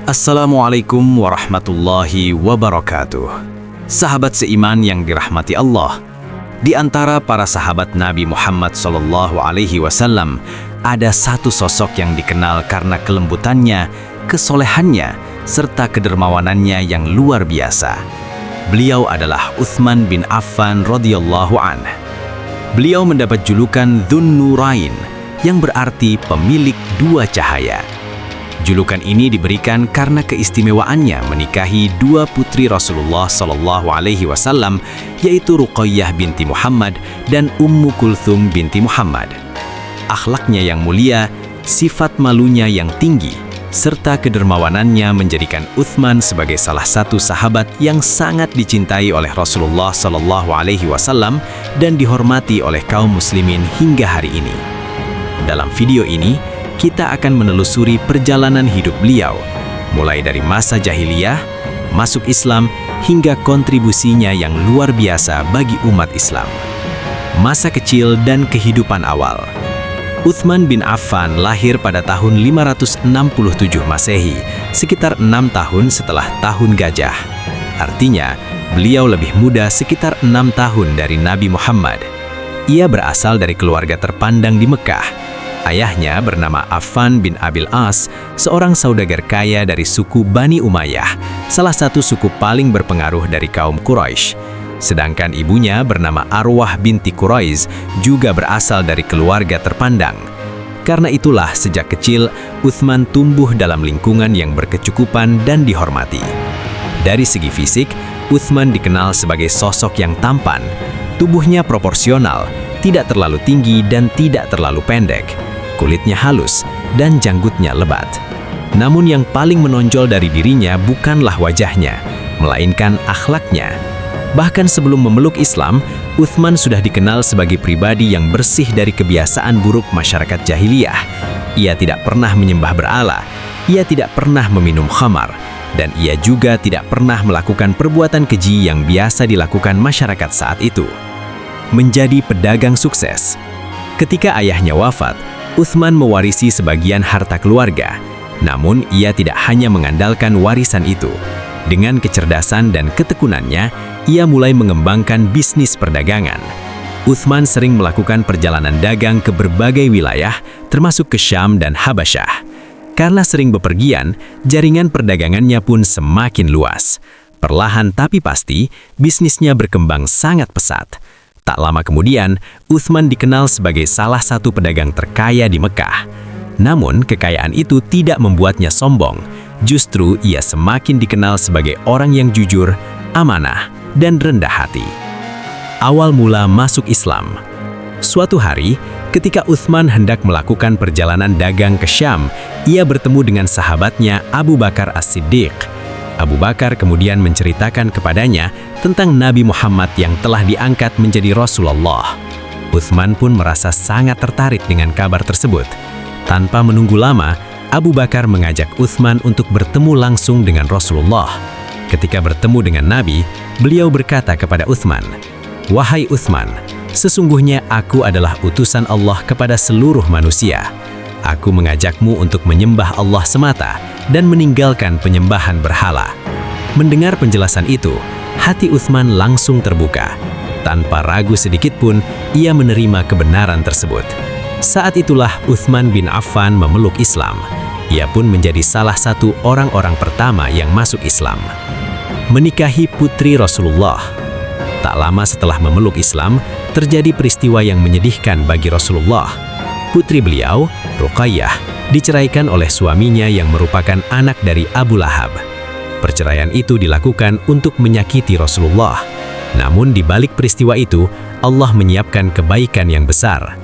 Assalamualaikum warahmatullahi wabarakatuh. Sahabat seiman yang dirahmati Allah, di antara para sahabat Nabi Muhammad SAW ada satu sosok yang dikenal karena kelembutannya, kesolehannya, serta kedermawanannya yang luar biasa. Beliau adalah Utsman bin Affan radhiyallahu anhu. Beliau mendapat julukan Dzun Nurain, yang berarti pemilik dua cahaya. Julukan ini diberikan karena keistimewaannya menikahi dua putri Rasulullah SAW, yaitu Ruqayyah binti Muhammad dan Ummu Kulthum binti Muhammad. Akhlaknya yang mulia, sifat malunya yang tinggi, serta kedermawanannya menjadikan Utsman sebagai salah satu sahabat yang sangat dicintai oleh Rasulullah SAW dan dihormati oleh kaum muslimin hingga hari ini. Dalam video ini, kita akan menelusuri perjalanan hidup beliau, mulai dari masa jahiliyah, masuk Islam, hingga kontribusinya yang luar biasa bagi umat Islam. Masa kecil dan kehidupan awal. Utsman bin Affan lahir pada tahun 567 Masehi, sekitar 6 tahun setelah tahun gajah. Artinya, beliau lebih muda sekitar 6 tahun dari Nabi Muhammad. Ia berasal dari keluarga terpandang di Mekah. Ayahnya bernama Affan bin Abil As, seorang saudagar kaya dari suku Bani Umayyah, salah satu suku paling berpengaruh dari kaum Quraisy. Sedangkan ibunya bernama Arwah binti Quraiz, juga berasal dari keluarga terpandang. Karena itulah sejak kecil, Utsman tumbuh dalam lingkungan yang berkecukupan dan dihormati. Dari segi fisik, Utsman dikenal sebagai sosok yang tampan. Tubuhnya proporsional, tidak terlalu tinggi dan tidak terlalu pendek. Kulitnya halus, dan janggutnya lebat. Namun yang paling menonjol dari dirinya bukanlah wajahnya, melainkan akhlaknya. Bahkan sebelum memeluk Islam, Utsman sudah dikenal sebagai pribadi yang bersih dari kebiasaan buruk masyarakat jahiliyah. Ia tidak pernah menyembah berhala, ia tidak pernah meminum khamar, dan ia juga tidak pernah melakukan perbuatan keji yang biasa dilakukan masyarakat saat itu. Menjadi pedagang sukses. Ketika ayahnya wafat, Utsman mewarisi sebagian harta keluarga. Namun, ia tidak hanya mengandalkan warisan itu. Dengan kecerdasan dan ketekunannya, ia mulai mengembangkan bisnis perdagangan. Utsman sering melakukan perjalanan dagang ke berbagai wilayah, termasuk ke Syam dan Habasyah. Karena sering bepergian, jaringan perdagangannya pun semakin luas. Perlahan tapi pasti, bisnisnya berkembang sangat pesat. Tak lama kemudian, Utsman dikenal sebagai salah satu pedagang terkaya di Mekah. Namun, kekayaan itu tidak membuatnya sombong. Justru, ia semakin dikenal sebagai orang yang jujur, amanah, dan rendah hati. Awal mula masuk Islam. Suatu hari, ketika Utsman hendak melakukan perjalanan dagang ke Syam, ia bertemu dengan sahabatnya Abu Bakar As-Siddiq. Abu Bakar kemudian menceritakan kepadanya tentang Nabi Muhammad yang telah diangkat menjadi Rasulullah. Utsman pun merasa sangat tertarik dengan kabar tersebut. Tanpa menunggu lama, Abu Bakar mengajak Utsman untuk bertemu langsung dengan Rasulullah. Ketika bertemu dengan Nabi, beliau berkata kepada Utsman, "Wahai Utsman, sesungguhnya aku adalah utusan Allah kepada seluruh manusia. Aku mengajakmu untuk menyembah Allah semata dan meninggalkan penyembahan berhala." Mendengar penjelasan itu, hati Utsman langsung terbuka. Tanpa ragu sedikit pun, ia menerima kebenaran tersebut. Saat itulah Utsman bin Affan memeluk Islam. Ia pun menjadi salah satu orang-orang pertama yang masuk Islam. Menikahi putri Rasulullah. Tak lama setelah memeluk Islam, terjadi peristiwa yang menyedihkan bagi Rasulullah. Putri beliau, Ruqayyah, diceraikan oleh suaminya yang merupakan anak dari Abu Lahab. Perceraian itu dilakukan untuk menyakiti Rasulullah. Namun di balik peristiwa itu, Allah menyiapkan kebaikan yang besar.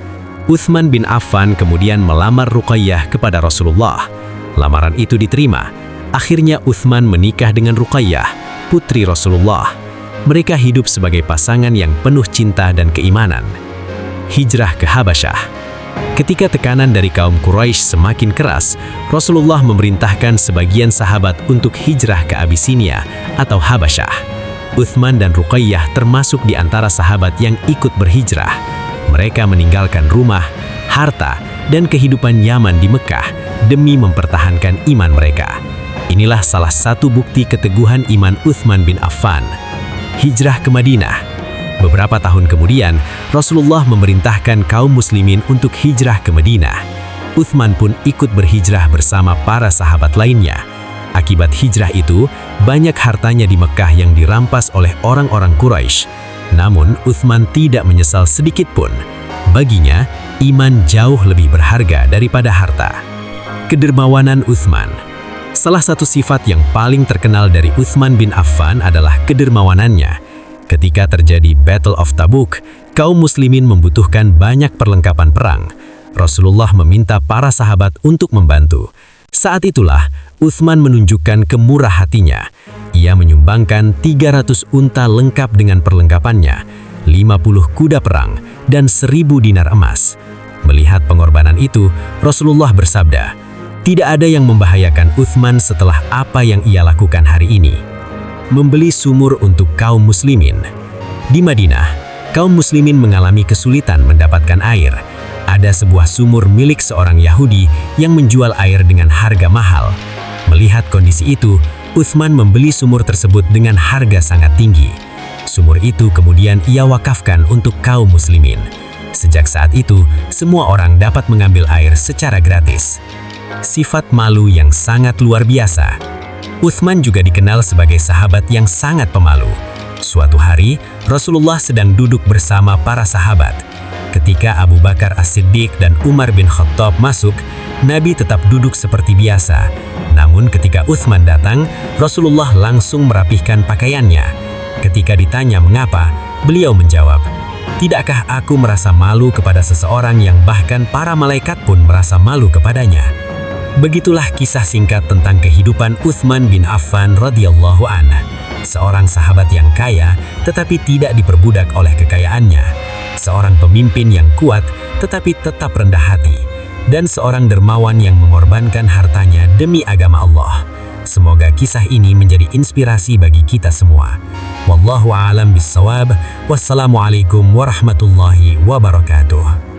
Utsman bin Affan kemudian melamar Ruqayyah kepada Rasulullah. Lamaran itu diterima. Akhirnya Utsman menikah dengan Ruqayyah, putri Rasulullah. Mereka hidup sebagai pasangan yang penuh cinta dan keimanan. Hijrah ke Habasyah. Ketika tekanan dari kaum Quraisy semakin keras, Rasulullah memerintahkan sebagian sahabat untuk hijrah ke Abyssinia atau Habasyah. Utsman dan Ruqayyah termasuk di antara sahabat yang ikut berhijrah. Mereka meninggalkan rumah, harta, dan kehidupan nyaman di Mekah demi mempertahankan iman mereka. Inilah salah satu bukti keteguhan iman Uthman bin Affan. Hijrah ke Madinah. Beberapa tahun kemudian, Rasulullah memerintahkan kaum muslimin untuk hijrah ke Madinah. Uthman pun ikut berhijrah bersama para sahabat lainnya. Akibat hijrah itu, banyak hartanya di Mekah yang dirampas oleh orang-orang Quraisy. Namun, Uthman tidak menyesal sedikit pun. Baginya, iman jauh lebih berharga daripada harta. Kedermawanan Uthman. Salah satu sifat yang paling terkenal dari Uthman bin Affan adalah kedermawanannya. Ketika terjadi Battle of Tabuk, kaum muslimin membutuhkan banyak perlengkapan perang. Rasulullah meminta para sahabat untuk membantu. Saat itulah, Uthman menunjukkan kemurah hatinya. Ia menyumbangkan 300 unta lengkap dengan perlengkapannya, 50 kuda perang, dan 1000 dinar emas. Melihat pengorbanan itu, Rasulullah bersabda, "Tidak ada yang membahayakan Uthman setelah apa yang ia lakukan hari ini." Membeli sumur untuk kaum muslimin. Di Madinah, kaum muslimin mengalami kesulitan mendapatkan air. Ada sebuah sumur milik seorang Yahudi yang menjual air dengan harga mahal. Melihat kondisi itu, Uthman membeli sumur tersebut dengan harga sangat tinggi. Sumur itu kemudian ia wakafkan untuk kaum muslimin. Sejak saat itu, semua orang dapat mengambil air secara gratis. Sifat malu yang sangat luar biasa. Uthman juga dikenal sebagai sahabat yang sangat pemalu. Suatu hari, Rasulullah sedang duduk bersama para sahabat. Ketika Abu Bakar As-Siddiq dan Umar bin Khattab masuk, Nabi tetap duduk seperti biasa. Namun ketika Uthman datang, Rasulullah langsung merapihkan pakaiannya. Ketika ditanya mengapa, beliau menjawab, "Tidakkah aku merasa malu kepada seseorang yang bahkan para malaikat pun merasa malu kepadanya?" Begitulah kisah singkat tentang kehidupan Uthman bin Affan radhiyallahu anhu. Seorang sahabat yang kaya tetapi tidak diperbudak oleh kekayaannya. Seorang pemimpin yang kuat tetapi tetap rendah hati. Dan seorang dermawan yang mengorbankan hartanya demi agama Allah. Semoga kisah ini menjadi inspirasi bagi kita semua. Wallahu a'lam bissawab. Wassalamualaikum warahmatullahi wabarakatuh.